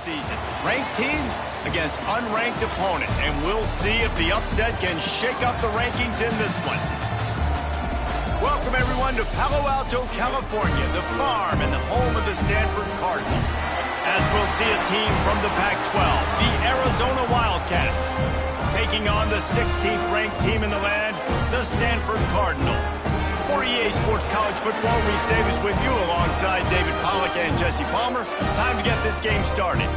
season. Ranked teams against unranked opponent, and we'll see if the upset can shake up the rankings in this one. Welcome, everyone, to Palo Alto, California, the farm and the home of the Stanford Cardinal. As we'll see a team from the Pac-12, the Arizona Wildcats, taking on the 16th ranked team in the land, the Stanford Cardinal. For EA Sports College Football, Reese Davis with you alongside David Pollack and Jesse Palmer. Time to get this game started.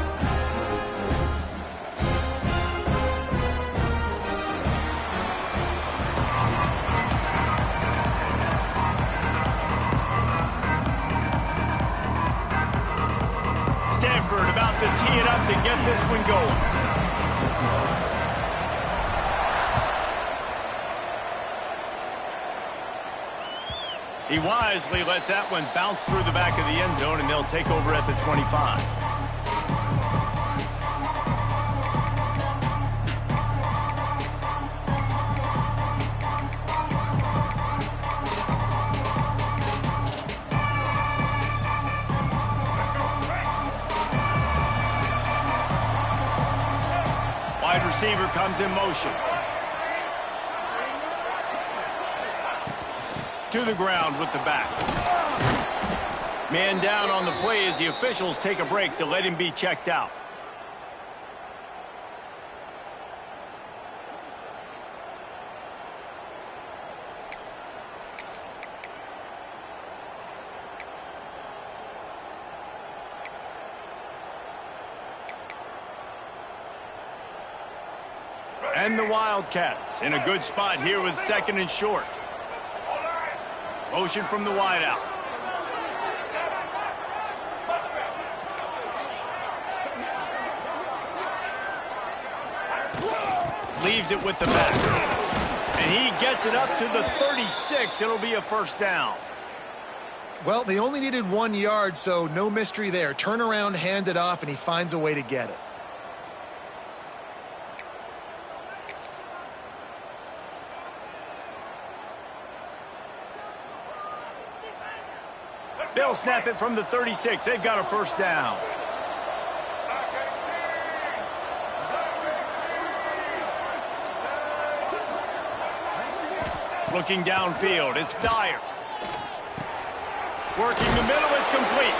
Stanford about to tee it up to get this one going. He wisely lets that one bounce through the back of the end zone, and they'll take over at the 25. Wide receiver comes in motion. To the ground with the back. Man down on the play as the officials take a break to let him be checked out. And the Wildcats in a good spot here with 2nd and short. Motion from the wideout. Leaves it with the back. And he gets it up to the 36. It'll be a first down. Well, they only needed 1 yard, so no mystery there. Turn around, hand it off, and he finds a way to get it. They'll snap it from the 36. They've got a first down. Looking downfield, it's Dyer. Working the middle, it's complete.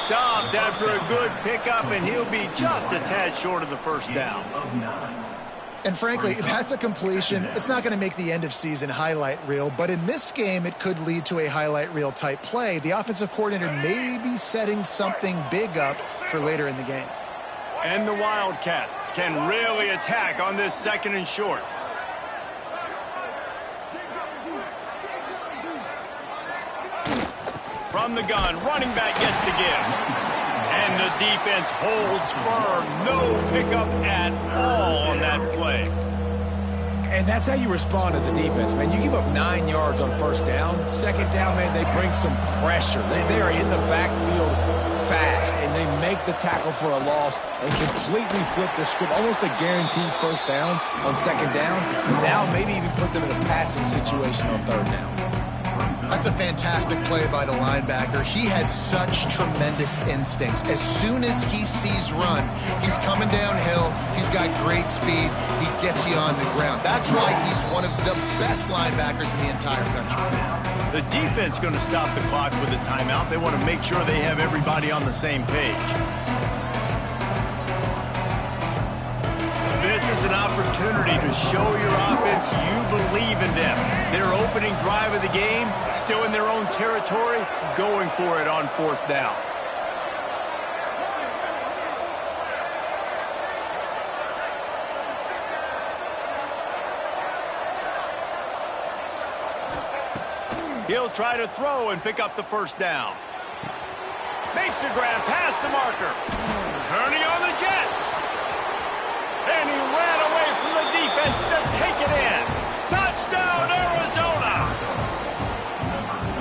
Stopped after a good pickup, and he'll be just a tad short of the first down. And frankly, that's a completion. It's not going to make the end of season highlight reel, but in this game, it could lead to a highlight reel type play. The offensive coordinator may be setting something big up for later in the game. And the Wildcats can really attack on this 2nd and short. From the gun, running back gets the give. And the defense holds firm. No pickup at all on that play. And that's how you respond as a defense, man. You give up 9 yards on first down. 2nd down, man, they bring some pressure. They are in the backfield fast, and they make the tackle for a loss and completely flip the script. Almost a guaranteed first down on 2nd down. Now maybe even put them in a passing situation on 3rd down. That's a fantastic play by the linebacker. He has such tremendous instincts. As soon as he sees run, he's coming downhill. He's got great speed. He gets you on the ground. That's why he's one of the best linebackers in the entire country. The defense going to stop the clock with a timeout. They want to make sure they have everybody on the same page. This is an opportunity to show your offense you believe in them. Their opening drive of the game, still in their own territory, going for it on 4th down. He'll try to throw and pick up the first down. Makes the grab past the marker. Turning on the Jets. And he ran away from the defense to take it in. Touchdown, Arizona!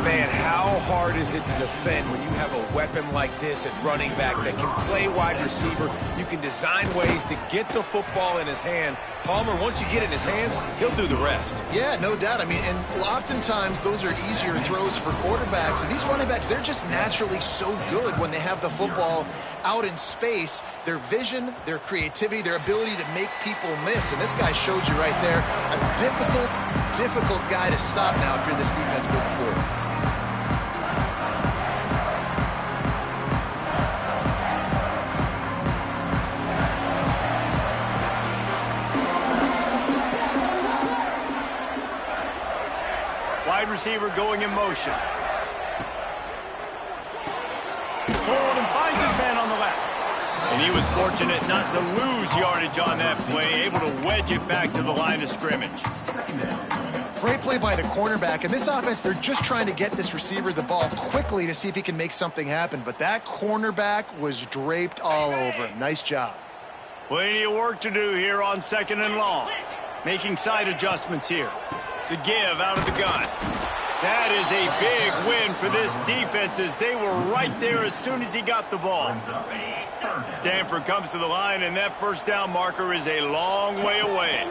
Man, how hard is it to defend when you have a weapon like this at running back that can play wide receiver? You can design ways to get the football in his hand. Palmer, once you get it in his hands, he'll do the rest. Yeah, no doubt. I mean, and oftentimes those are easier throws for quarterbacks. And these running backs, they're just naturally so good when they have the football out in space. Their vision, their creativity, their ability to make people miss. And this guy showed you right there a difficult guy to stop now if you're this defense moving forward. Wide receiver going in motion. Pulled and finds his man on the left. And he was fortunate not to lose yardage on that play, able to wedge it back to the line of scrimmage. Great play by the cornerback. In this offense, they're just trying to get this receiver the ball quickly to see if he can make something happen. But that cornerback was draped all over him. Nice job. Plenty of work to do here on 2nd and long. Making side adjustments here. The give out of the gun. That is a big win for this defense as they were right there as soon as he got the ball. Stanford comes to the line, and that first down marker is a long way away.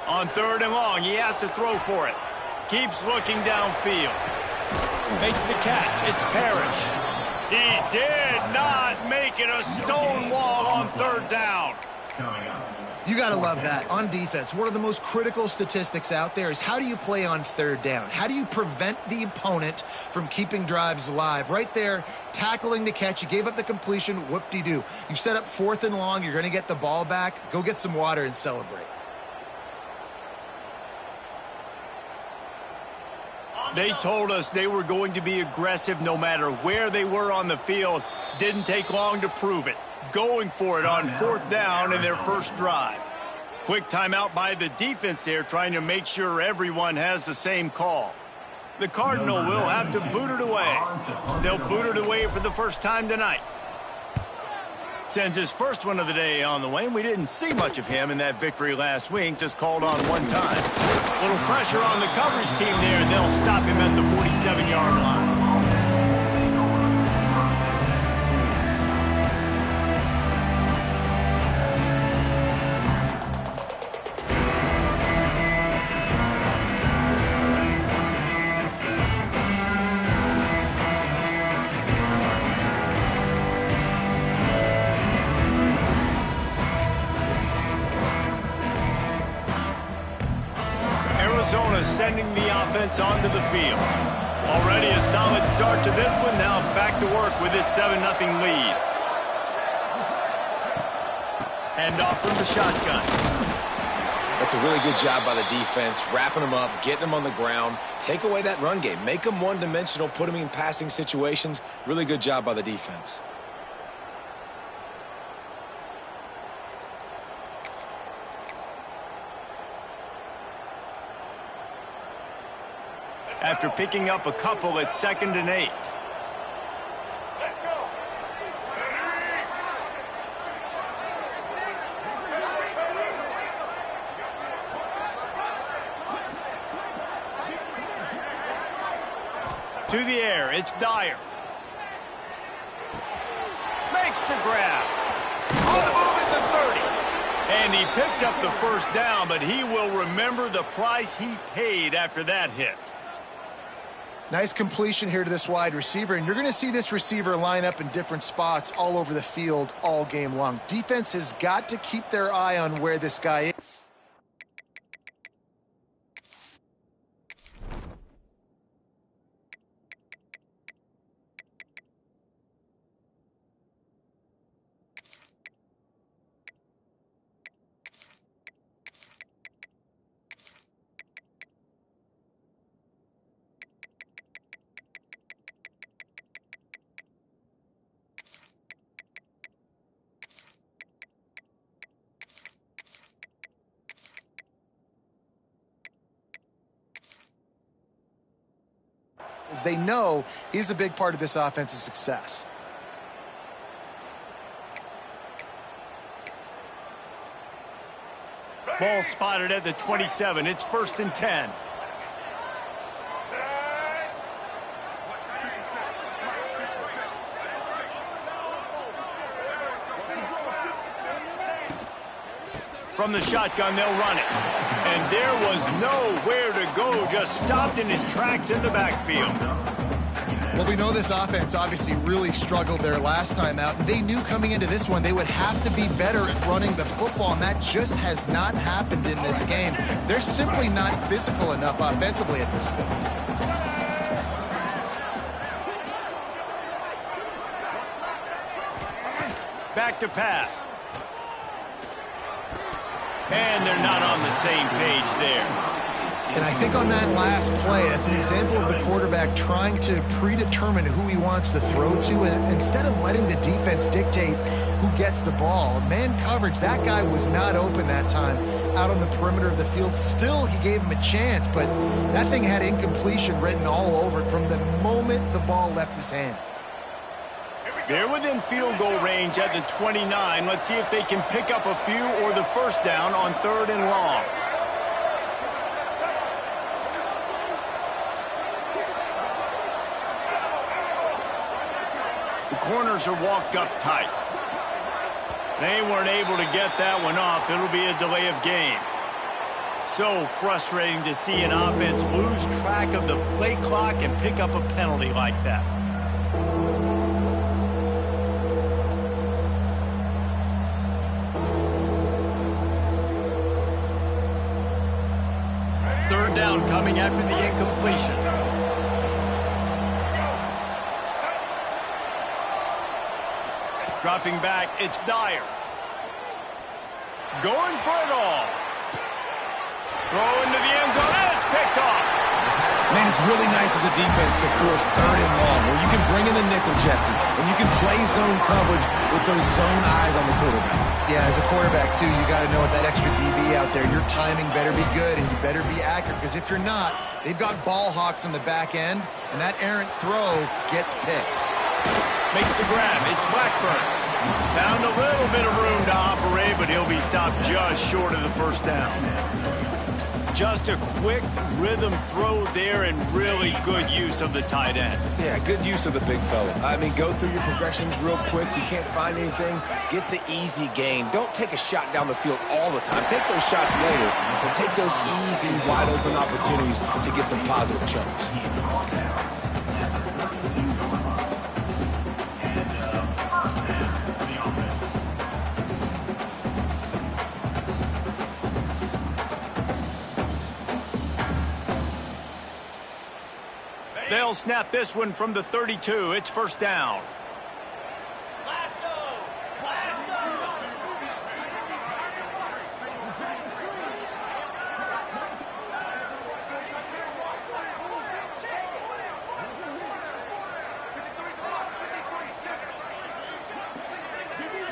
On 3rd and long, he has to throw for it. Keeps looking downfield. Makes the catch. It's Parrish. He did not make it a stone wall on 3rd down. You got to love that. On defense, one of the most critical statistics out there is how do you play on 3rd down? How do you prevent the opponent from keeping drives alive? Right there, tackling the catch. You gave up the completion. Whoop-de-doo. You've set up 4th and long. You're going to get the ball back. Go get some water and celebrate. They told us they were going to be aggressive no matter where they were on the field. Didn't take long to prove it. Going for it on 4th down in their first drive. Quick timeout by the defense there, trying to make sure everyone has the same call. The Cardinal will have to boot it away. They'll boot it away for the first time tonight. Sends his first one of the day on the way. We didn't see much of him in that victory last week, just called on one time. Little pressure on the coverage team there, and they'll stop him at the 47-yard line. Arizona sending the offense onto the field. Already a solid start to this one. Now back to work with this 7-0 lead. Hand off from the shotgun. That's a really good job by the defense, wrapping them up, getting them on the ground. Take away that run game. Make them one-dimensional, put them in passing situations. Really good job by the defense. After picking up a couple at 2nd and 8. Let's go. To the air, it's Dyer. Makes the grab. On the move at the 30. And he picks up the first down, but he will remember the price he paid after that hit. Nice completion here to this wide receiver, and you're going to see this receiver line up in different spots all over the field all game long. Defense has got to keep their eye on where this guy is. As they know he's a big part of this offense's success. Ball spotted at the 27. It's 1st and 10. From the shotgun, they'll run it. And there was nowhere to go, just stopped in his tracks in the backfield. Well, we know this offense obviously really struggled their last time out, and they knew coming into this one they would have to be better at running the football, and that just has not happened in this game. They're simply not physical enough offensively at this point. Back to pass. And they're not on the same page there. And I think on that last play, that's an example of the quarterback trying to predetermine who he wants to throw to, and instead of letting the defense dictate who gets the ball. Man coverage, that guy was not open that time out on the perimeter of the field. Still, he gave him a chance, but that thing had incompletion written all over it from the moment the ball left his hand. They're within field goal range at the 29. Let's see if they can pick up a few or the first down on 3rd and long. The corners are walked up tight. They weren't able to get that one off. It'll be a delay of game. So frustrating to see an offense lose track of the play clock and pick up a penalty like that. Third down coming after the incompletion. Dropping back, it's Dyer. Going for it all. Throw into the end zone, and it's picked off. Man, it's really nice as a defense to force 3rd and long, where you can bring in the nickel, Jesse, and you can play zone coverage with those zone eyes on the quarterback. Yeah, as a quarterback, too, you got to know with that extra DB out there, your timing better be good and you better be accurate, because if you're not, they've got ball hawks in the back end, and that errant throw gets picked. Makes the grab. It's Blackburn. Found a little bit of room to operate, but he'll be stopped just short of the first down. Just a quick rhythm throw there and really good use of the tight end. Yeah, good use of the big fella. I mean, go through your progressions real quick. You can't find anything. Get the easy gain. Don't take a shot down the field all the time. Take those shots later, but take those easy, wide-open opportunities to get some positive chunks. They'll snap this one from the 32. It's 1st down.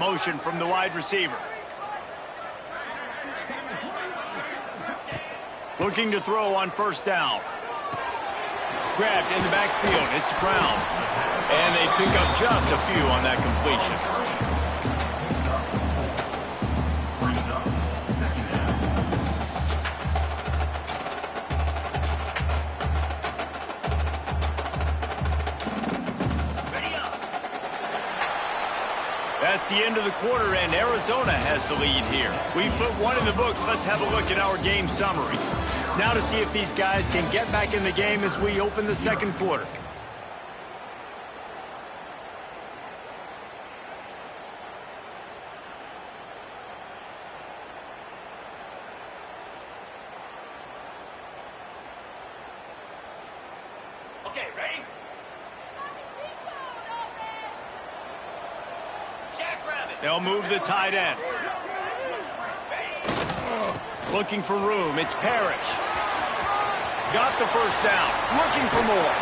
Motion from the wide receiver. Looking to throw on 1st down. Grabbed in the backfield. It's Brown. And they pick up just a few on that completion. That's the end of the quarter, and Arizona has the lead here. We put one in the books. Let's have a look at our game summary. Now to see if these guys can get back in the game as we open the 2nd quarter. Okay, ready? Jackrabbit. They'll move the tight end. Looking for room. It's Parrish. Got the 1st down. Looking for more.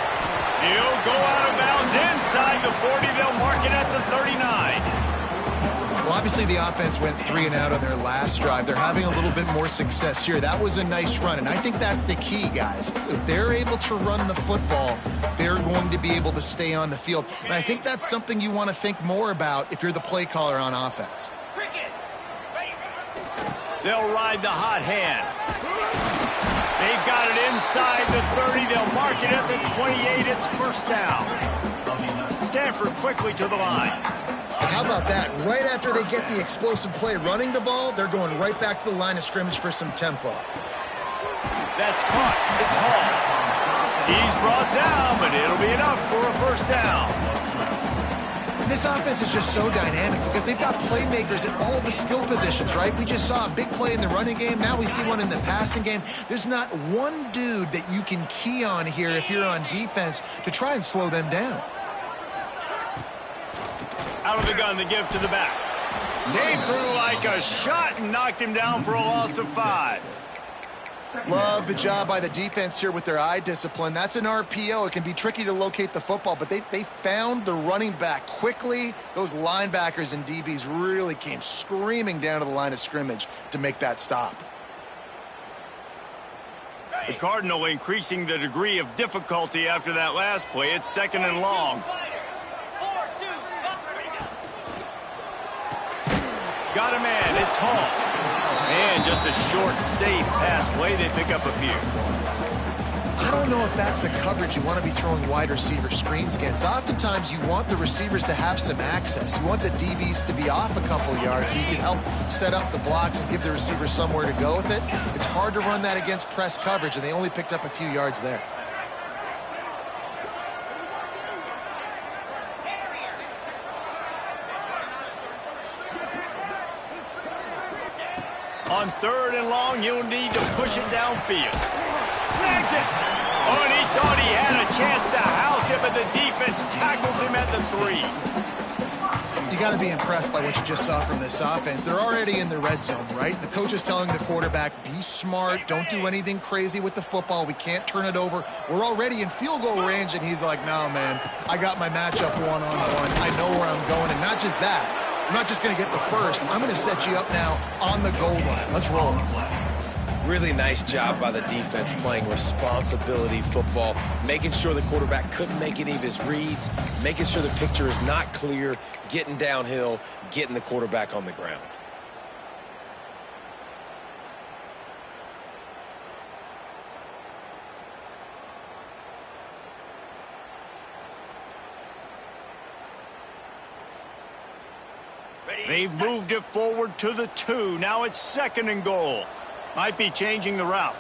He'll go out of bounds inside the 40. They'll mark it at the 39. Well, obviously the offense went 3 and out on their last drive. They're having a little bit more success here. That was a nice run, and I think that's the key, guys. If they're able to run the football, they're going to be able to stay on the field. And I think that's something you want to think more about if you're the play caller on offense. They'll ride the hot hand. They've got it inside the 30. They'll mark it at the 28. It's first down. Stanford quickly to the line. And how about that? Right after they get the explosive play running the ball, they're going right back to the line of scrimmage for some tempo. That's caught. It's Hall. He's brought down, but it'll be enough for a first down. This offense is just so dynamic because they've got playmakers at all the skill positions, right? We just saw a big play in the running game. Now we see one in the passing game. There's not one dude that you can key on here if you're on defense to try and slow them down. Out of the gun to give to the back. Came through like a shot and knocked him down for a loss of 5. Love the job by the defense here with their eye discipline. That's an RPO. It can be tricky to locate the football, but they found the running back quickly. Those linebackers and DBs really came screaming down to the line of scrimmage to make that stop. The Cardinal increasing the degree of difficulty after that last play. It's 2nd and long. Got a man. It's Hall. And just a short, safe pass play. They pick up a few. I don't know if that's the coverage you want to be throwing wide receiver screens against. Oftentimes, you want the receivers to have some access. You want the DBs to be off a couple yards so you can help set up the blocks and give the receivers somewhere to go with it. It's hard to run that against press coverage, and they only picked up a few yards there. On 3rd and long, he'll need to push it downfield. Snags it. Oh, and he thought he had a chance to house it, but the defense tackles him at the 3. You got to be impressed by what you just saw from this offense. They're already in the red zone, right? The coach is telling the quarterback, be smart, don't do anything crazy with the football. We can't turn it over. We're already in field goal range, and he's like, no, man, I got my matchup one-on-one. I know where I'm going, and not just that. I'm not just going to get the first. I'm going to set you up now on the goal line. Let's roll. Really nice job by the defense playing responsibility football, making sure the quarterback couldn't make any of his reads, making sure the picture is not clear, getting downhill, getting the quarterback on the ground. They've moved it forward to the 2. Now it's 2nd and goal. Might be changing the route.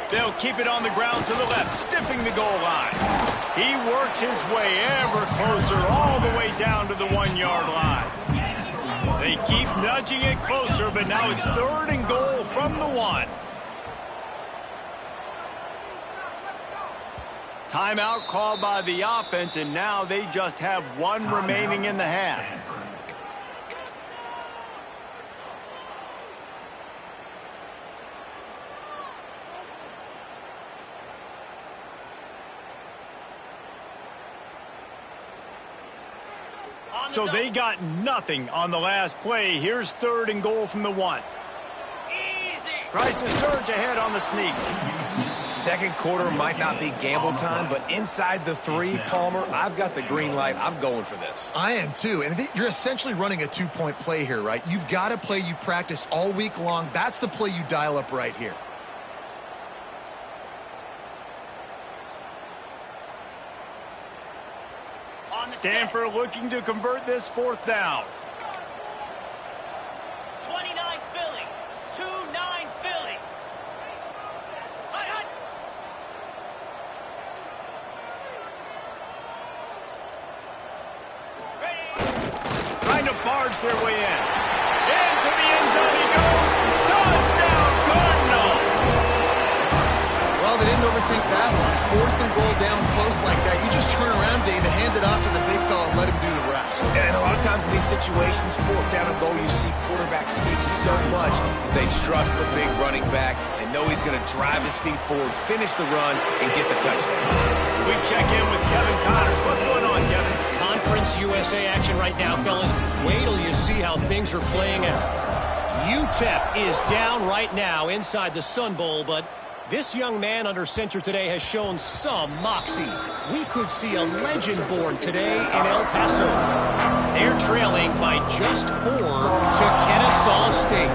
They'll keep it on the ground to the left, stiffing the goal line. He works his way ever closer, all the way down to the 1-yard line. They keep nudging it closer, but now it's 3rd and goal from the 1. Timeout called by the offense, and now they just have 1 remaining in the half. So they got nothing on the last play. Here's 3rd and goal from the 1. Tries to surge ahead on the sneak. Second quarter might not be gamble time, but inside the 3, Palmer, I've got the green light. I'm going for this. I am too. And you're essentially running a 2-point play here, right? You've got a play you've practiced all week long. That's the play you dial up right here. Stanford looking to convert this 4th down. 29 Philly. 2-9 Philly. Hut. Trying to barge their way in. Into the end zone he goes. Touchdown, Cardinal! Well, they didn't overthink that one. 4th and goal down close like that. You just turn around, David, hand it off to the big fella and let him do the rest. And a lot of times in these situations, 4th down and goal, you see quarterbacks sneak so much. They trust the big running back and know he's going to drive his feet forward, finish the run, and get the touchdown. We check in with Kevin Connors. What's going on, Kevin? Conference USA action right now, fellas. Wait till you see how things are playing out. UTEP is down right now inside the Sun Bowl, but This young man under center today has shown some moxie. We could see a legend born today in El Paso. They're trailing by just 4 to Kennesaw State.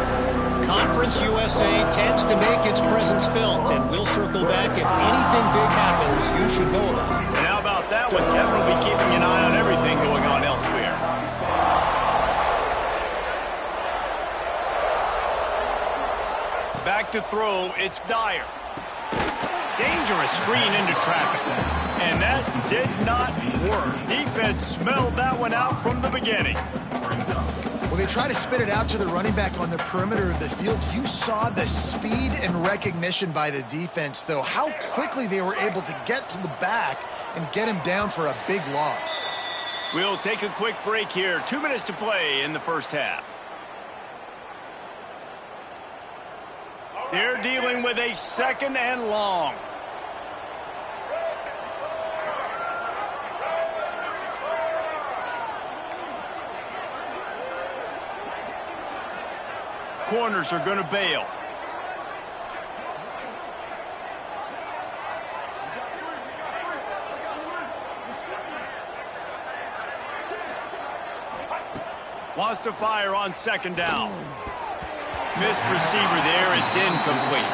Conference USA tends to make its presence felt, and we'll circle back if anything big happens you should know about. And how about that one? Kevin will be keeping an eye on everything going on elsewhere. Back to throw, it's Dyer. Dangerous screen into traffic. And that did not work. Defense smelled that one out from the beginning. Well, they try to spit it out to the running back on the perimeter of the field. You saw the speed and recognition by the defense, though, how quickly they were able to get to the back and get him down for a big loss. We'll take a quick break here. 2 minutes to play in the first half. They're dealing with a 2nd and long. Corners are going to bail. Wants to fire on 2nd down. Missed receiver there. It's incomplete.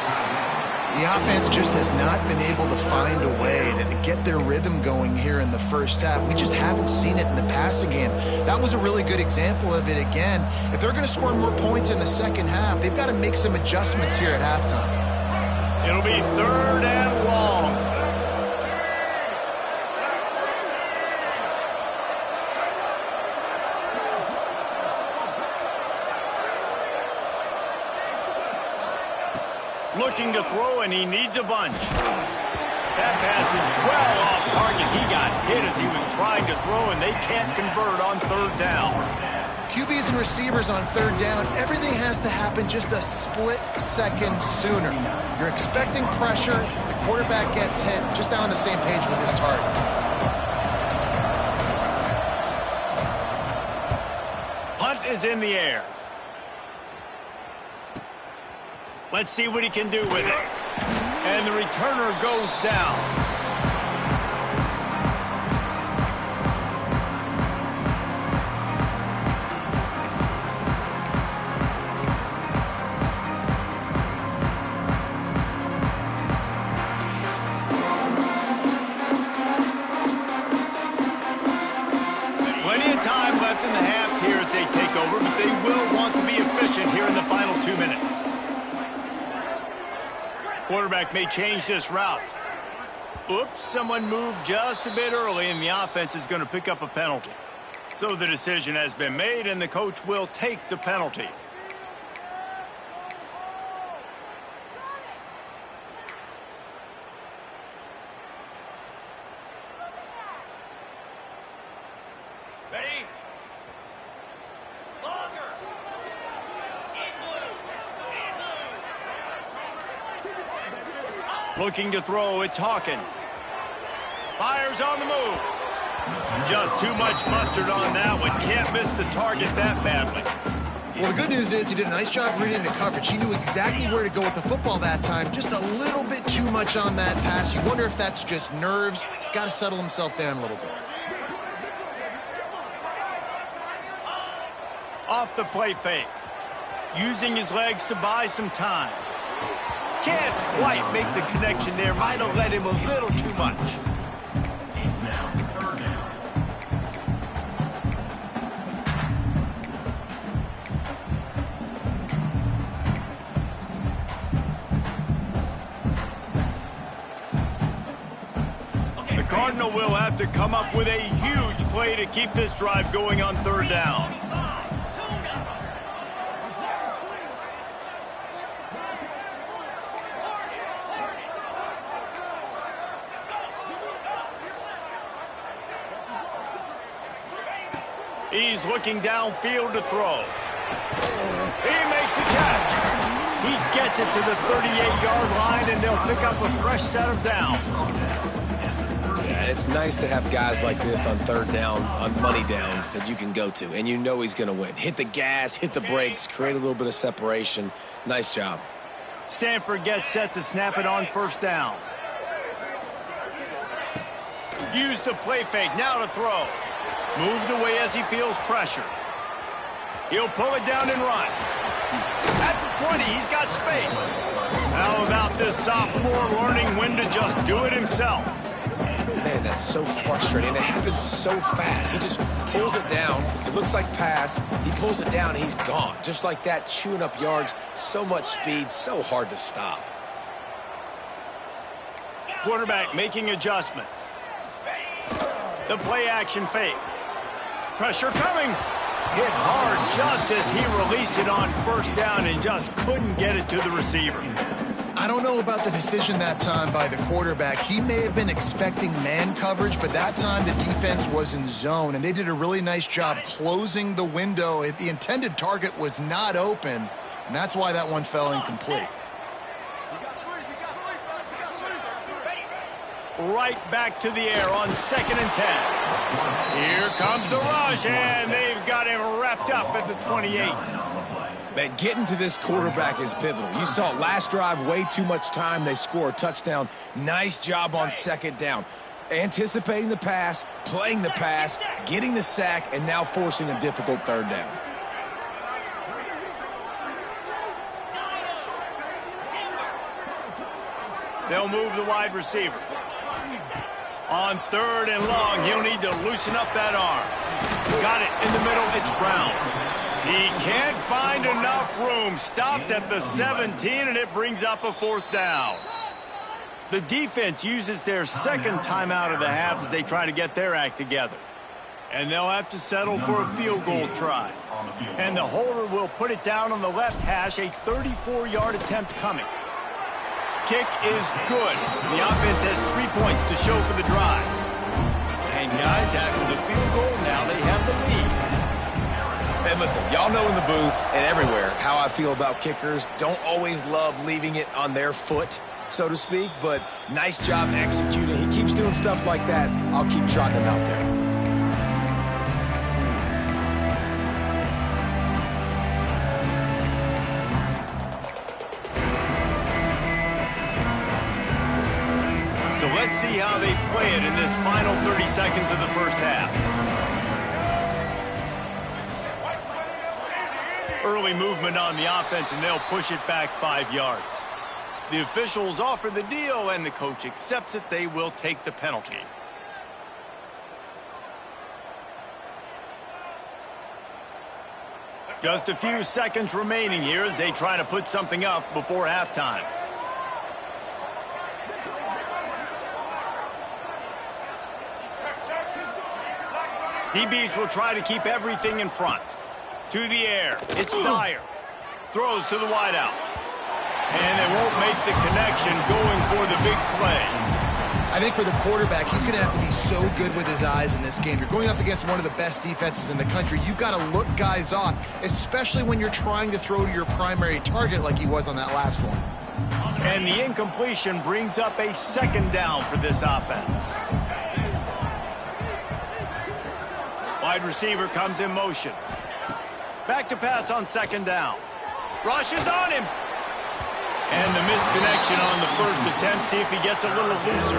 The offense just has not been able to find a way to get their rhythm going here in the first half. We just haven't seen it in the passing game. That was a really good example of it again. If they're going to score more points in the second half, they've got to make some adjustments here at halftime. It'll be 3rd and long. Looking to throw, and he needs a bunch. That pass is well off target. He got hit as he was trying to throw, and they can't convert on 3rd down. QBs and receivers on 3rd down, everything has to happen just a split second sooner. You're expecting pressure, the quarterback gets hit, just not on the same page with his target. Punt is in the air. Let's see what he can do with it. And the returner goes down. Plenty of time left in the half here as they take over, but they will want to be efficient here in the final 2 minutes. Quarterback may change this route. Oops, someone moved just a bit early, and the offense is going to pick up a penalty. So the decision has been made, and the coach will take the penalty. Ready? Longer. Looking to throw, it's Hawkins. Fires on the move. Just too much mustard on that one. Can't miss the target that badly. Well, the good news is he did a nice job reading the coverage. He knew exactly where to go with the football that time. Just a little bit too much on that pass. You wonder if that's just nerves. He's got to settle himself down a little bit. Off the play fake. Using his legs to buy some time. Can't quite make the connection there. Might have led him a little too much. The Cardinal will have to come up with a huge play to keep this drive going on 3rd down. He's looking downfield to throw. He makes the catch. He gets it to the 38-yard line, and they'll pick up a fresh set of downs. Yeah, it's nice to have guys like this on 3rd down, on money downs that you can go to, and you know he's going to win. Hit the gas, hit the brakes, create a little bit of separation. Nice job. Stanford gets set to snap it on first down. Use the play fake, now to throw. Moves away as he feels pressure. He'll pull it down and run. At the 20, he's got space. How about this sophomore learning when to just do it himself? Man, that's so frustrating. It happens so fast. He just pulls it down. It looks like pass. He pulls it down, and he's gone. Just like that, chewing up yards. So much speed, so hard to stop. Quarterback making adjustments. The play action fake. Pressure coming. Hit hard just as he released it on first down and just couldn't get it to the receiver. I don't know about the decision that time by the quarterback. He may have been expecting man coverage, but that time the defense was in zone, and they did a really nice job closing the window. The intended target was not open, and that's why that one fell incomplete. Right back to the air on 2nd and 10. Here comes the rush, and they've got him wrapped up at the 28. Man, getting to this quarterback is pivotal. You saw last drive, way too much time. They score a touchdown. Nice job on 2nd down. Anticipating the pass, playing the pass, getting the sack, and now forcing a difficult 3rd down. They'll move the wide receiver. On 3rd and long, he'll need to loosen up that arm. Got it in the middle, it's Brown. He can't find enough room. Stopped at the 17, and it brings up a 4th down. The defense uses their 2nd timeout of the half as they try to get their act together. And they'll have to settle for a field goal try. And the holder will put it down on the left hash, a 34-yard attempt coming. Kick is good. The offense has 3 points to show for the drive. And guys, after the field goal, now they have the lead. And listen, y'all know in the booth and everywhere how I feel about kickers. Don't always love leaving it on their foot, so to speak, but nice job executing. He keeps doing stuff like that. I'll keep trotting him out there. So let's see how they play it in this final 30 seconds of the first half. Early movement on the offense, and they'll push it back 5 yards. The officials offer the deal, and the coach accepts it. They will take the penalty. Just a few seconds remaining here as they try to put something up before halftime. DBs will try to keep everything in front. To the air. It's Dyer. Throws to the wideout. And they won't make the connection going for the big play. I think for the quarterback, he's going to have to be so good with his eyes in this game. You're going up against one of the best defenses in the country. You've got to look guys off, especially when you're trying to throw to your primary target like he was on that last one. And the incompletion brings up a 2nd down for this offense. Wide receiver comes in motion. Back to pass on 2nd down. Rushes on him. And the misconnection on the first attempt. See if he gets a little looser.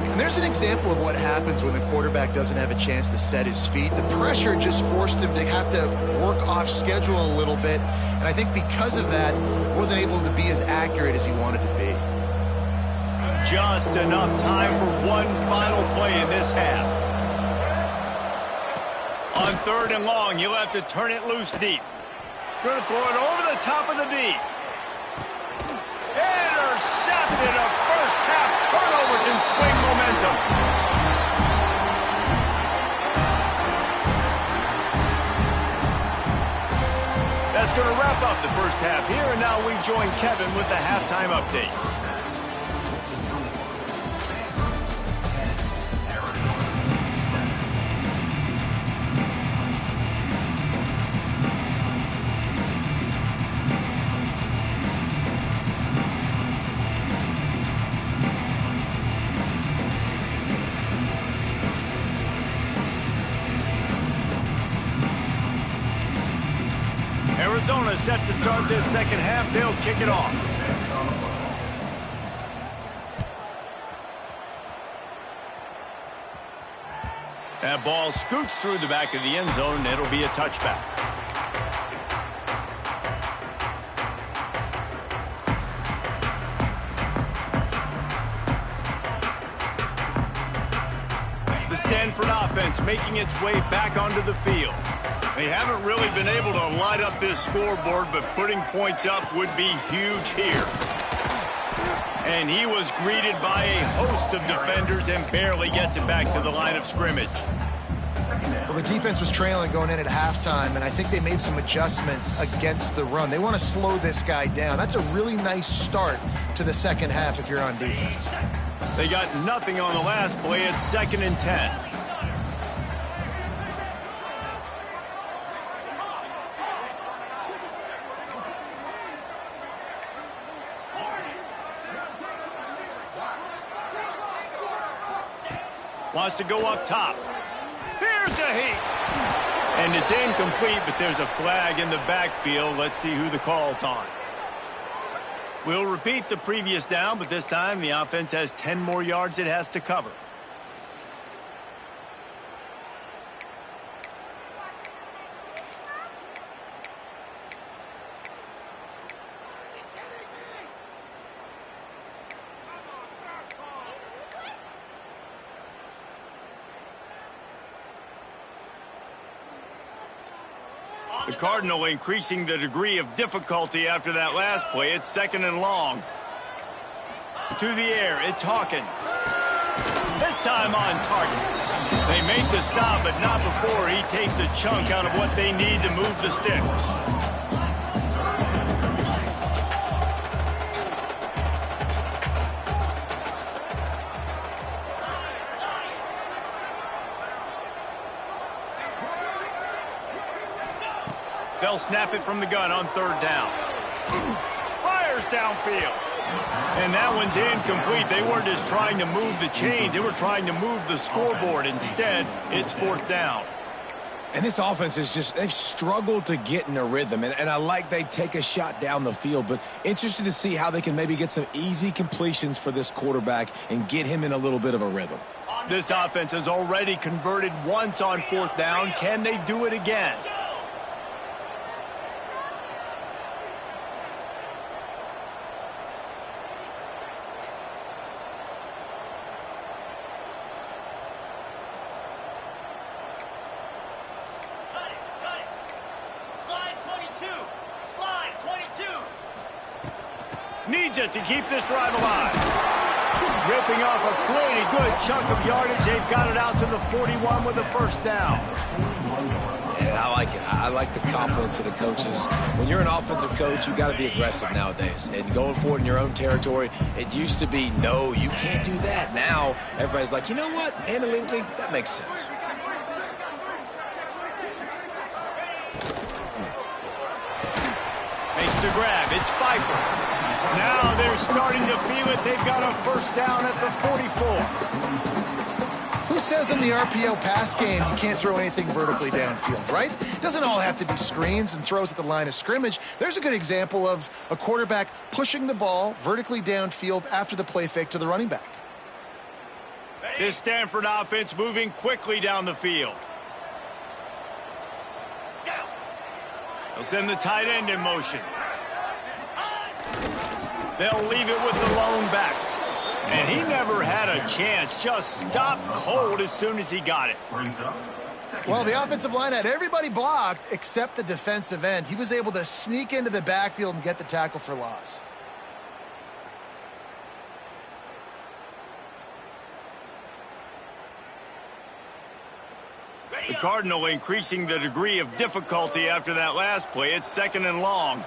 And there's an example of what happens when the quarterback doesn't have a chance to set his feet. The pressure just forced him to have to work off schedule a little bit. And I think because of that, he wasn't able to be as accurate as he wanted to be. Just enough time for one final play in this half. On 3rd and long, you'll have to turn it loose deep. Going to throw it over the top of the D. Intercepted. A first half turnover can swing momentum. That's going to wrap up the first half here, and now we join Kevin with the halftime update. Arizona set to start this second half. They'll kick it off. That ball scoots through the back of the end zone, and it'll be a touchback. The Stanford offense making its way back onto the field. They haven't really been able to light up this scoreboard, but putting points up would be huge here. And he was greeted by a host of defenders and barely gets it back to the line of scrimmage. Well, the defense was trailing going in at halftime, and I think they made some adjustments against the run. They want to slow this guy down. That's a really nice start to the second half if you're on defense. They got nothing on the last play. It's 2nd and 10. Wants to go up top. Here's a heat. And it's incomplete, but there's a flag in the backfield. Let's see who the call's on. We'll repeat the previous down, but this time the offense has 10 more yards it has to cover. The Cardinal increasing the degree of difficulty after that last play. It's 2nd and long. To the air, it's Hawkins. This time on target. They make the stop, but not before he takes a chunk out of what they need to move the sticks. They'll snap it from the gun on 3rd down. Fires downfield. And that one's incomplete. They weren't just trying to move the chains. They were trying to move the scoreboard. Instead, it's 4th down. And this offense is just, they've struggled to get in a rhythm. And I like they take a shot down the field, but interested to see how they can maybe get some easy completions for this quarterback and get him in a little bit of a rhythm. This offense has already converted once on 4th down. Can they do it again? Needs it to keep this drive alive. Ripping off a pretty good chunk of yardage. They've got it out to the 41 with a 1st down. Yeah, I like it. I like the confidence of the coaches. When you're an offensive coach, you got to be aggressive nowadays. And going forward in your own territory, it used to be, no, you can't do that. Now, everybody's like, you know what? Analytically, that makes sense. Makes the grab. It's Pfeiffer. Now they're starting to feel it. They've got a 1st down at the 44. Who says in the RPO pass game you can't throw anything vertically downfield, right? It doesn't all have to be screens and throws at the line of scrimmage. There's a good example of a quarterback pushing the ball vertically downfield after the play fake to the running back. This Stanford offense moving quickly down the field. They'll send the tight end in motion. They'll leave it with the lone back. And he never had a chance. Just stopped cold as soon as he got it. Well, the offensive line had everybody blocked except the defensive end. He was able to sneak into the backfield and get the tackle for loss. The Cardinal increasing the degree of difficulty after that last play. It's 2nd and long.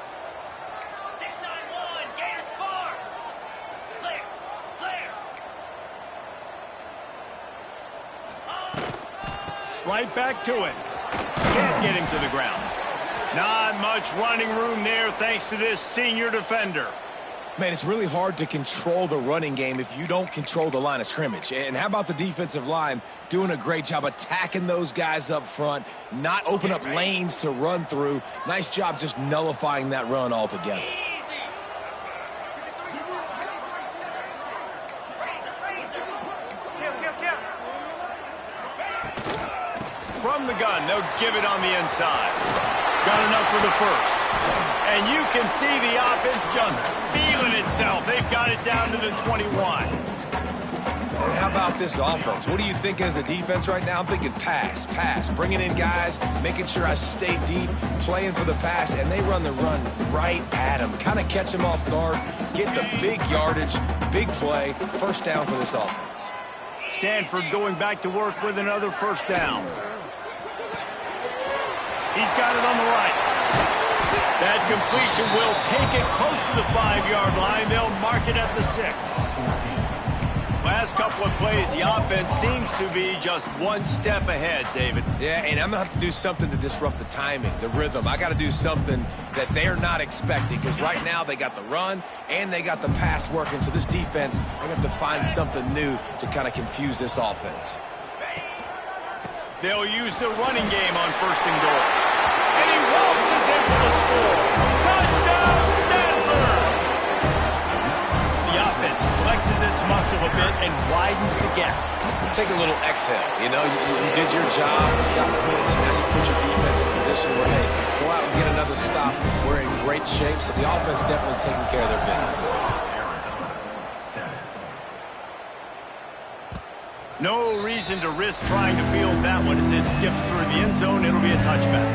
Right back to it. Can't get him to the ground. Not much running room there thanks to this senior defender. Man, it's really hard to control the running game if you don't control the line of scrimmage. And how about the defensive line doing a great job attacking those guys up front, not open up lanes to run through. Nice job just nullifying that run altogether. from the gun. They'll give it on the inside. Got enough for the first. And you can see the offense just feeling itself. They've got it down to the 21. And how about this offense? What are you thinking as a defense right now? I'm thinking pass, pass, bringing in guys, making sure I stay deep, playing for the pass, and they run the run right at him. Kind of catch him off guard, get the big yardage, big play, first down for this offense. Stanford going back to work with another first down. He's got it on the right. That completion will take it close to the 5-yard line. They'll mark it at the 6. Last couple of plays, the offense seems to be just one step ahead, David. Yeah, and I'm going to have to do something to disrupt the timing, the rhythm. I got to do something that they're not expecting, because right now they got the run and they got the pass working. So this defense, they're going to have to find something new to kind of confuse this offense. They'll use the running game on first and goal. And he waltzes in for the score. Touchdown, Stanford! The offense flexes its muscle a bit and widens the gap. Take a little exhale. You know, you did your job, you got points, now you put your defense in position where, hey, go out and get another stop. We're in great shape, so the offense definitely taking care of their business. No reason to risk trying to field that one as it skips through the end zone. It'll be a touchback.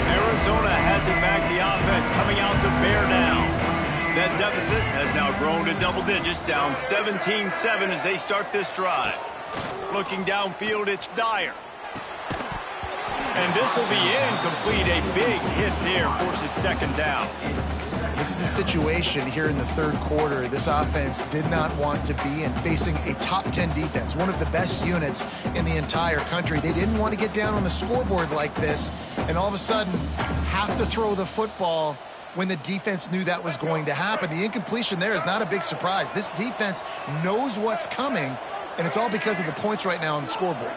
Arizona has it back. The offense coming out to bear down. That deficit has now grown to double digits, down 17-7 as they start this drive. Looking downfield, it's Dyer. And this will be incomplete. A big hit there forces second down. This is a situation here in the third quarter this offense did not want to be in, facing a top 10 defense, one of the best units in the entire country. They didn't want to get down on the scoreboard like this, and all of a sudden have to throw the football when the defense knew that was going to happen. The incompletion there is not a big surprise. This defense knows what's coming, and it's all because of the points right now on the scoreboard.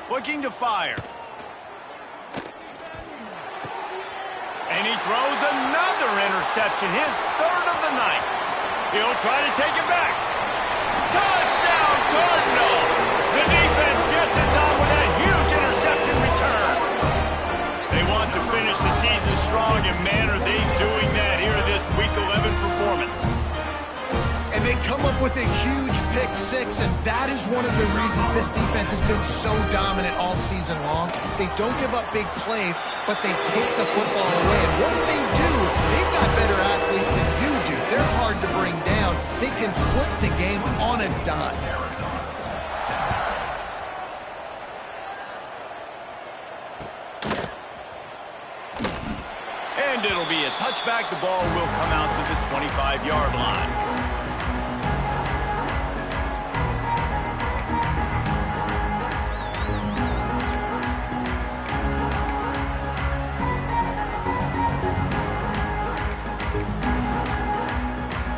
Looking to fire. And he throws another interception, his third of the night. He'll try to take it back. Touchdown, Cardinal! The defense gets it done with a huge interception return. They want to finish the season strong, and man, are they doing that here this Week 11 performance. And they come up with a huge pick six, and that is one of the reasons this defense has been so dominant all season long. They don't give up big plays, but they take the football away. And once they do, they've got better athletes than you do. They're hard to bring down. They can flip the game on a dime. And it'll be a touchback. The ball will come out to the 25-yard line.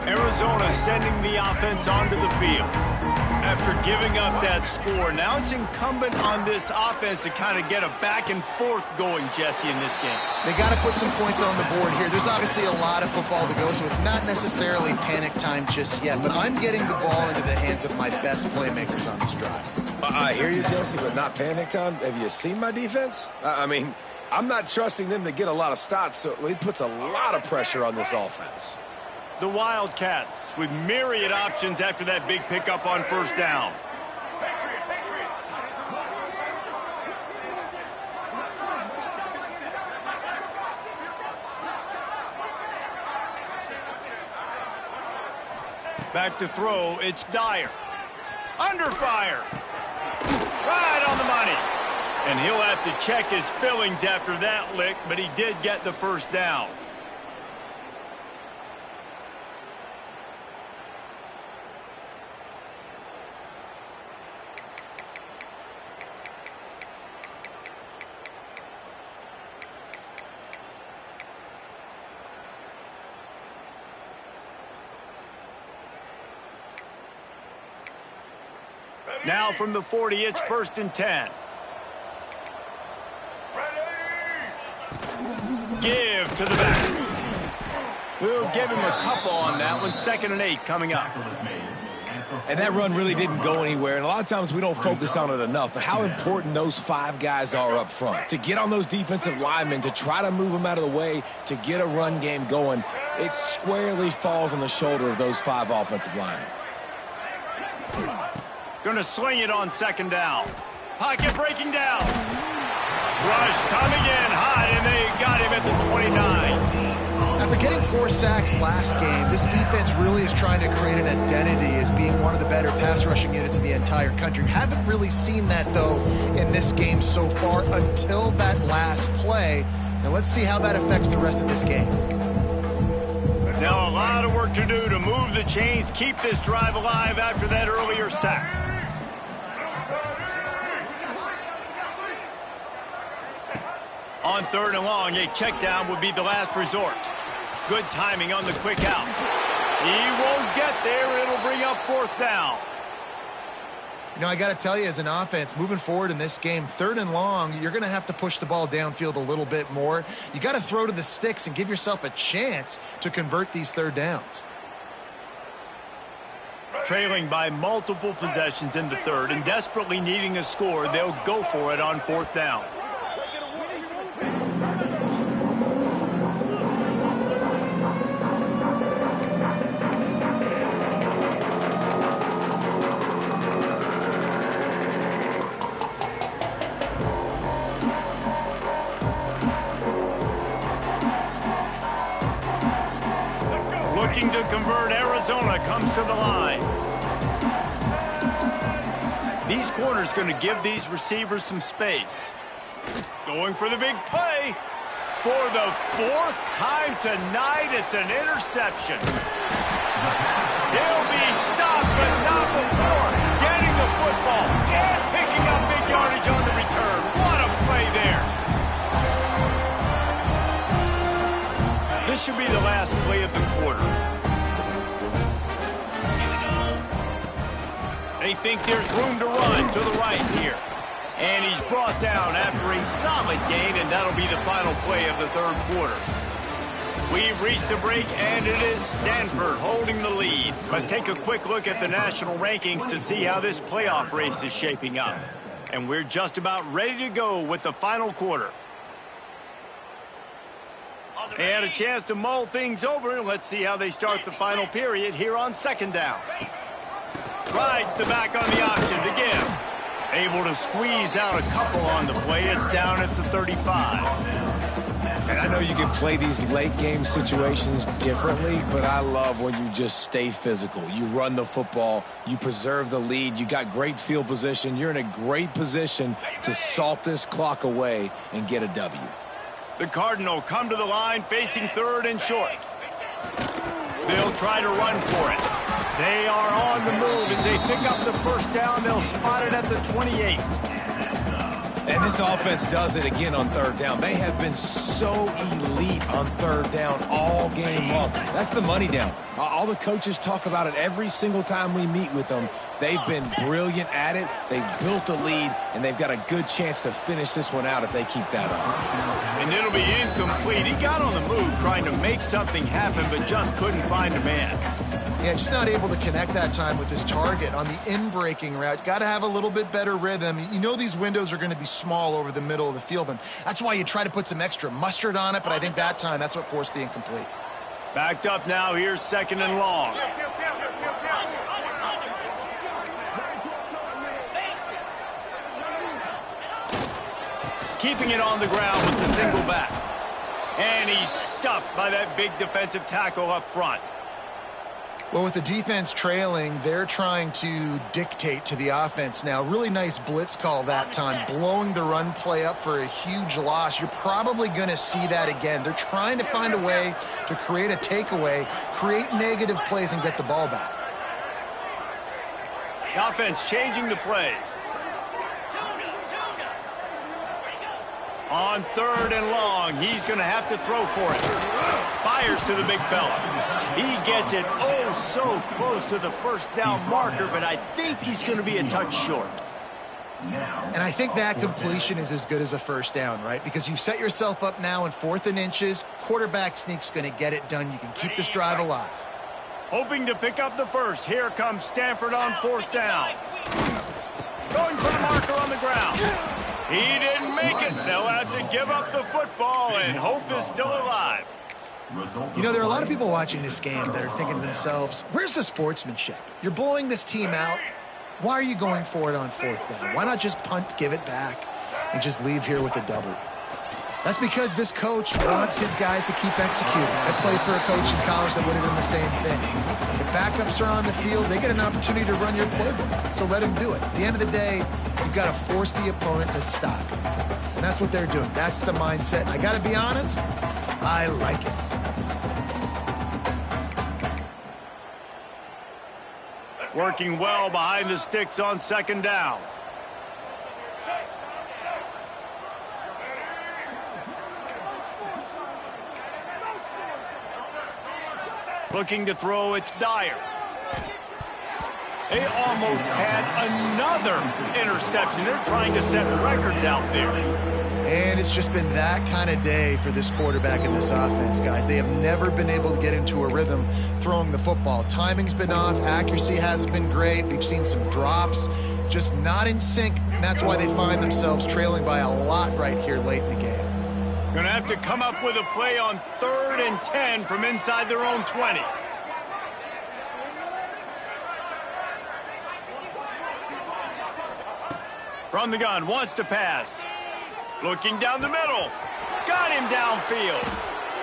Arizona sending the offense onto the field. After giving up that score, now it's incumbent on this offense to kind of get a back and forth going, Jesse, in this game. They got to put some points on the board here. There's obviously a lot of football to go, so it's not necessarily panic time just yet, but I'm getting the ball into the hands of my best playmakers on this drive. I hear you, Jesse, but not panic time. Have you seen my defense? I mean, I'm not trusting them to get a lot of stops, so it puts a lot of pressure on this offense. The Wildcats with myriad options after that big pickup on first down. Back to throw, it's Dyer. Under fire. Right on the money. And he'll have to check his fillings after that lick, but he did get the first down. Now from the 40, it's 1st and 10. Give to the back. We'll give him a couple on that one. 2nd and 8 coming up. And that run really didn't go anywhere. And a lot of times we don't focus on it enough. But how important those 5 guys are up front. To get on those defensive linemen, to try to move them out of the way, to get a run game going, it squarely falls on the shoulder of those 5 offensive linemen. Going to swing it on 2nd down. Pocket breaking down. Rush coming in hot, and they got him at the 29. After getting 4 sacks last game, this defense really is trying to create an identity as being one of the better pass rushing units in the entire country. Haven't really seen that, though, in this game so far until that last play. Now let's see how that affects the rest of this game. Now a lot of work to do to move the chains, keep this drive alive after that earlier sack. On 3rd and long, a check down would be the last resort. Good timing on the quick out. He won't get there. It'll bring up 4th down. You know, I got to tell you, as an offense, moving forward in this game, 3rd and long, you're going to have to push the ball downfield a little bit more. You got to throw to the sticks and give yourself a chance to convert these 3rd downs. Trailing by multiple possessions in the 3rd and desperately needing a score, they'll go for it on 4th down. Looking to convert, Arizona comes to the line. These corners going to give these receivers some space. Going for the big play. For the 4th time tonight, it's an interception. He'll be stopped, but not before getting the football and picking up big yardage on the return. What a play there. This should be the last play of the quarter. They think there's room to run to the right here. And he's brought down after a solid gain, and that'll be the final play of the 3rd quarter. We've reached a break, and it is Stanford holding the lead. Let's take a quick look at the national rankings to see how this playoff race is shaping up. And we're just about ready to go with the final quarter. And a chance to mull things over, and let's see how they start the final period here on 2nd down. Rides the back on the option to give. Able to squeeze out a couple on the play. It's down at the 35. And I know you can play these late game situations differently, but I love when you just stay physical. You run the football, you preserve the lead, you got great field position, you're in a great position to salt this clock away and get a W. The Cardinal come to the line facing 3rd and short. They'll try to run for it. They are on the move as they pick up the 1st down. They'll spot it at the 28. And this offense does it again on 3rd down. They have been so elite on 3rd down all game long. That's the money down. All the coaches talk about it every single time we meet with them. They've been brilliant at it. They've built the lead, and they've got a good chance to finish this one out if they keep that up. And it'll be incomplete. He got on the move trying to make something happen, but just couldn't find a man. Yeah, just not able to connect that time with his target on the in-breaking route. Got to have a little bit better rhythm. You know these windows are going to be small over the middle of the field, and that's why you try to put some extra mustard on it, but I think that time that's what forced the incomplete. Backed up now. Here's 2nd and long. Keeping it on the ground with the single back. And he's stuffed by that big defensive tackle up front. Well, with the defense trailing, they're trying to dictate to the offense now. Really nice blitz call that time, blowing the run play up for a huge loss. You're probably going to see that again. They're trying to find a way to create a takeaway, create negative plays, and get the ball back. The offense changing the play. On 3rd and long, he's going to have to throw for it. Fires to the big fella. He gets it oh so close to the first down marker, but I think he's going to be a touch short. And I think that completion is as good as a first down, right? Because you've set yourself up now in 4th and inches. Quarterback sneak's going to get it done. You can keep this drive alive. Hoping to pick up the first. Here comes Stanford on 4th down. Going for the marker on the ground. He didn't make it. They'll have to give up the football, and hope is still alive. You know, there are a lot of people watching this game that are thinking to themselves, where's the sportsmanship? You're blowing this team out. Why are you going for it on 4th down? Why not just punt, give it back, and just leave here with a W? That's because this coach wants his guys to keep executing. I played for a coach in college that would have done the same thing. If backups are on the field, they get an opportunity to run your playbook, so let them do it. At the end of the day, you've got to force the opponent to stop. And that's what they're doing. That's the mindset. I got to be honest, I like it. Working well behind the sticks on 2nd down. Looking to throw, it's Dyer. They almost had another interception. They're trying to set records out there. And it's just been that kind of day for this quarterback and this offense, guys. They have never been able to get into a rhythm throwing the football. Timing's been off. Accuracy hasn't been great. We've seen some drops, just not in sync. And that's why they find themselves trailing by a lot right here late in the game. Gonna have to come up with a play on 3rd and 10 from inside their own 20. From the gun, wants to pass. Looking down the middle. Got him downfield.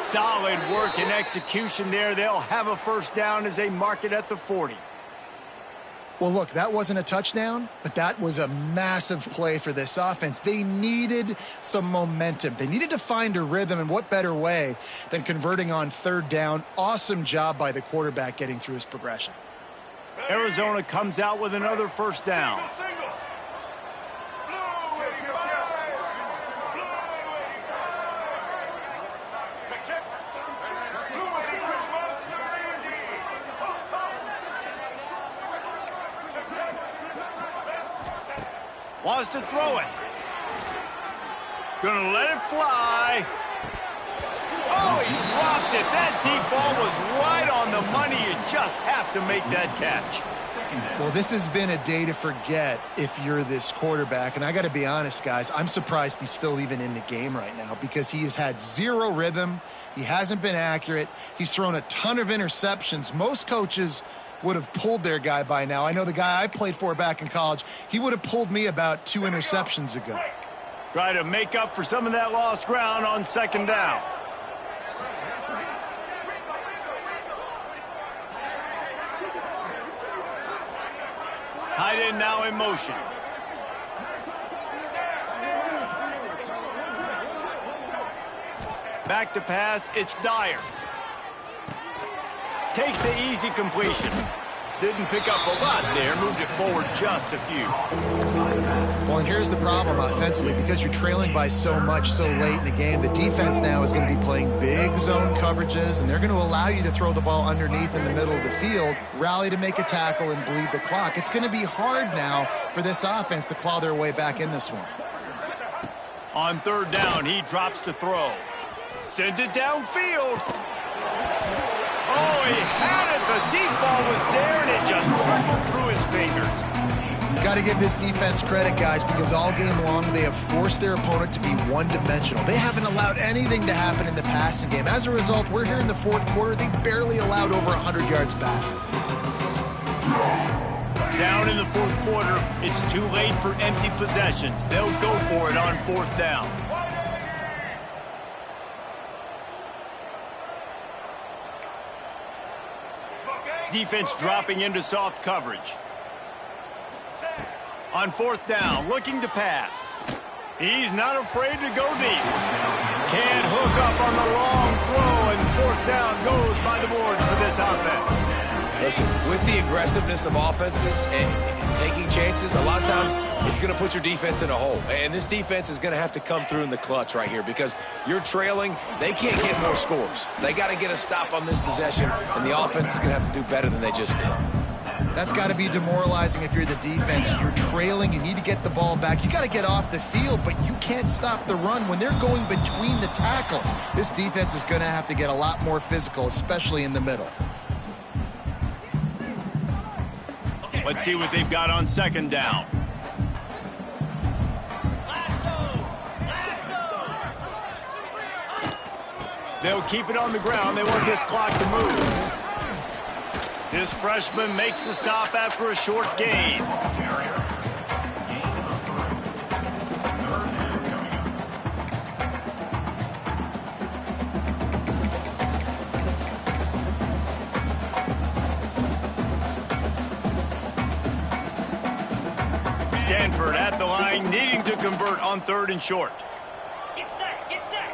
Solid work and execution there. They'll have a first down as they mark it at the 40. Well, look, that wasn't a touchdown, but that was a massive play for this offense. They needed some momentum. They needed to find a rhythm, and what better way than converting on 3rd down. Awesome job by the quarterback getting through his progression. Arizona comes out with another first down. Wants to throw it. Gonna let it fly. Oh, he dropped it. That deep ball was right on the money. You just have to make that catch. Well, this has been a day to forget if you're this quarterback. And I got to be honest, guys, I'm surprised he's still even in the game right now because he has had zero rhythm. He hasn't been accurate. He's thrown a ton of interceptions. Most coaches would have pulled their guy by now. I know the guy I played for back in college, he would have pulled me about 2 interceptions ago. Try to make up for some of that lost ground on 2nd down. Tight end now in motion. Back to pass, it's Dyer. Takes the easy completion. Didn't pick up a lot there, moved it forward just a few. Well, and here's the problem offensively. Because you're trailing by so much so late in the game, the defense now is going to be playing big zone coverages, and they're going to allow you to throw the ball underneath in the middle of the field, rally to make a tackle, and bleed the clock. It's going to be hard now for this offense to claw their way back in this one. On 3rd down, he drops to throw. Sends it downfield. Oh, he had it. The deep ball was there, and it just trickled through his fingers. Got to give this defense credit, guys, because all game long they have forced their opponent to be one-dimensional. They haven't allowed anything to happen in the passing game. As a result, we're here in the 4th quarter. They barely allowed over 100 yards passing. Down in the 4th quarter, it's too late for empty possessions. They'll go for it on 4th down. Defense dropping into soft coverage. On 4th down, looking to pass. He's not afraid to go deep. Can't hook up on the long throw, and 4th down goes by the boards for this offense. Listen, with the aggressiveness of offenses and taking chances, a lot of times it's going to put your defense in a hole. And this defense is going to have to come through in the clutch right here because you're trailing. They can't get more scores. They got to get a stop on this possession, and the offense is going to have to do better than they just did. That's got to be demoralizing if you're the defense. You're trailing. You need to get the ball back. You got to get off the field, but you can't stop the run when they're going between the tackles. This defense is going to have to get a lot more physical, especially in the middle. Let's see what they've got on second down. They'll keep it on the ground. They want this clock to move. This freshman makes the stop after a short gain. Stanford at the line, needing to convert on 3rd and short. Get set, get set.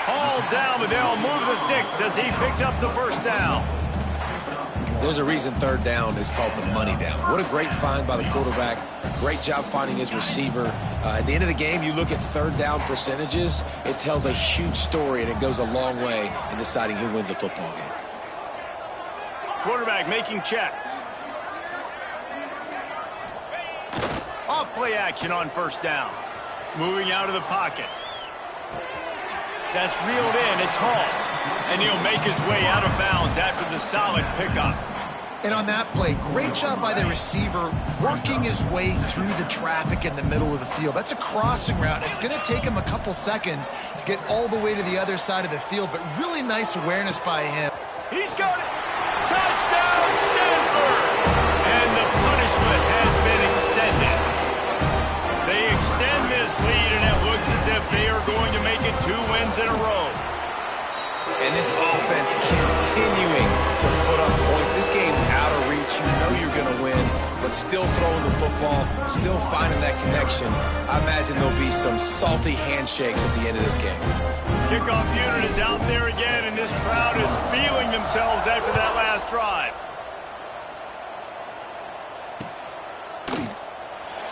All down, but they'll move the sticks as he picks up the first down. There's a reason 3rd down is called the money down. What a great find by the quarterback. Great job finding his receiver. At the end of the game, you look at 3rd down percentages. It tells a huge story, and it goes a long way in deciding who wins a football game. Quarterback making checks. Off play action on 1st down. Moving out of the pocket. That's reeled in. It's Hall. And he'll make his way out of bounds after the solid pickup. And on that play, great job by the receiver working his way through the traffic in the middle of the field. That's a crossing route. It's going to take him a couple seconds to get all the way to the other side of the field, but really nice awareness by him. He's got it. Touchdown, Stanford! And the punishment has been extended. They extend this lead, and it looks as if they are going to make it 2 wins in a row. And this offense continuing to put up points. This game's out of reach. You know you're going to win, but still throwing the football, still finding that connection. I imagine there'll be some salty handshakes at the end of this game. Kickoff unit is out there again, and this crowd is feeling themselves after that last drive.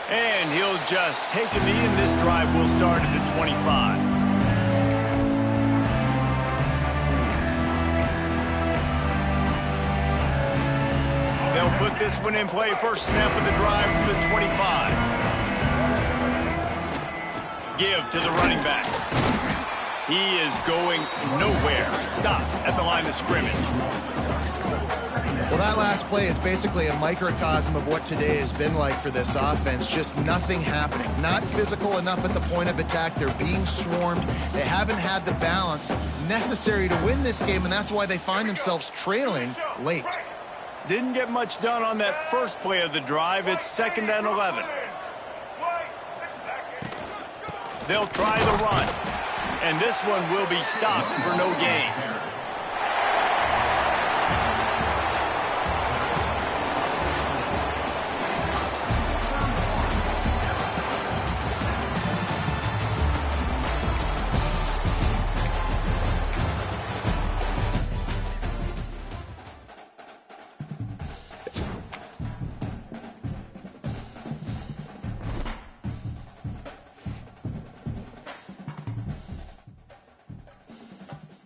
And he'll just take a knee, and this drive will start at the 25. They'll put this one in play. First snap of the drive from the 25. Give to the running back. He is going nowhere. Stop at the line of scrimmage. Well, that last play is basically a microcosm of what today has been like for this offense. Just nothing happening. Not physical enough at the point of attack. They're being swarmed. They haven't had the balance necessary to win this game, and that's why they find themselves trailing late. Didn't get much done on that first play of the drive. It's 2nd and 11. They'll try the run. And this one will be stopped for no gain.